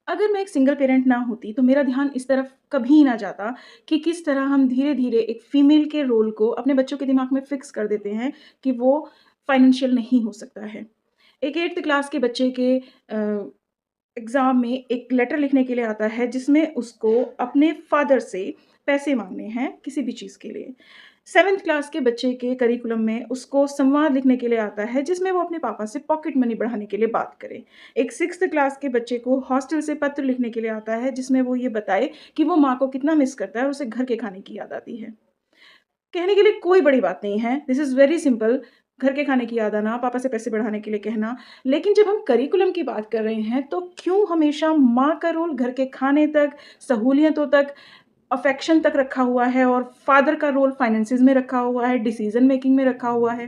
अगर मैं एक सिंगल पेरेंट ना होती, तो मेरा ध्यान इस तरफ कभी ना जाता कि किस तरह हम धीरे-धीरे एक फीमेल के रोल को अपने बच्चों के दिमाग में फिक्स कर देते हैं कि वो फाइनेंशियल नहीं हो सकता है। एक 8th क्लास के बच्चे के एग्ज़ाम में एक लेटर लिखने के लिए आता है जिसमें उसको अपने फ़ादर से पैसे माँगने हैं किसी भी चीज़ के लिए। 7th क्लास के बच्चे के करिकुलम में उसको संवाद लिखने के लिए आता है जिसमें वो अपने पापा से पॉकेट मनी बढ़ाने के लिए बात करे। एक 6th क्लास के बच्चे को हॉस्टल से पत्र लिखने के लिए आता है जिसमें वो ये बताए कि वो माँ को कितना मिस करता है और उसे घर के खाने की याद आती है। कहने के लिए कोई बड़ी बात नहीं है, दिस इज़ वेरी सिंपल। घर के खाने की याद आना, पापा से पैसे बढ़ाने के लिए कहना। लेकिन जब हम करिकुलम की बात कर रहे हैं, तो क्यों हमेशा माँ का रोल घर के खाने तक, सहूलियतों तक, अफ़ेक्शन तक रखा हुआ है और फ़ादर का रोल फाइनेंसेस में रखा हुआ है, डिसीज़न मेकिंग में रखा हुआ है?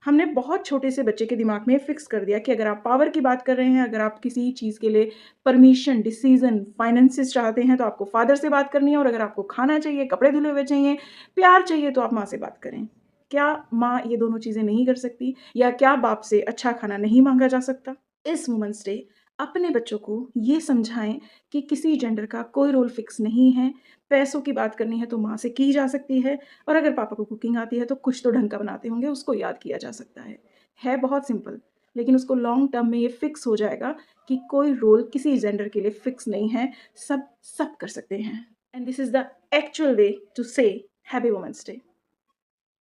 हमने बहुत छोटे से बच्चे के दिमाग में फिक्स कर दिया कि अगर आप पावर की बात कर रहे हैं, अगर आप किसी चीज़ के लिए परमिशन, डिसीज़न, फाइनेंसेस चाहते हैं, तो आपको फ़ादर से बात करनी है और अगर आपको खाना चाहिए, कपड़े धुले हुए चाहिए, प्यार चाहिए, तो आप माँ से बात करें। क्या माँ ये दोनों चीज़ें नहीं कर सकती? या क्या बाप से अच्छा खाना नहीं माँगा जा सकता? इस वुमेन्स डे अपने बच्चों को ये समझाएँ कि किसी जेंडर का कोई रोल फिक्स नहीं है, पैसों की बात करनी है तो माँ से की जा सकती है और अगर पापा को कुकिंग आती है तो कुछ तो ढंग का बनाते होंगे, उसको याद किया जा सकता है। है बहुत सिंपल, लेकिन उसको लॉन्ग टर्म में ये फिक्स हो जाएगा कि कोई रोल किसी जेंडर के लिए फिक्स नहीं है, सब कर सकते हैं। And this is the actual way to say happy women's day.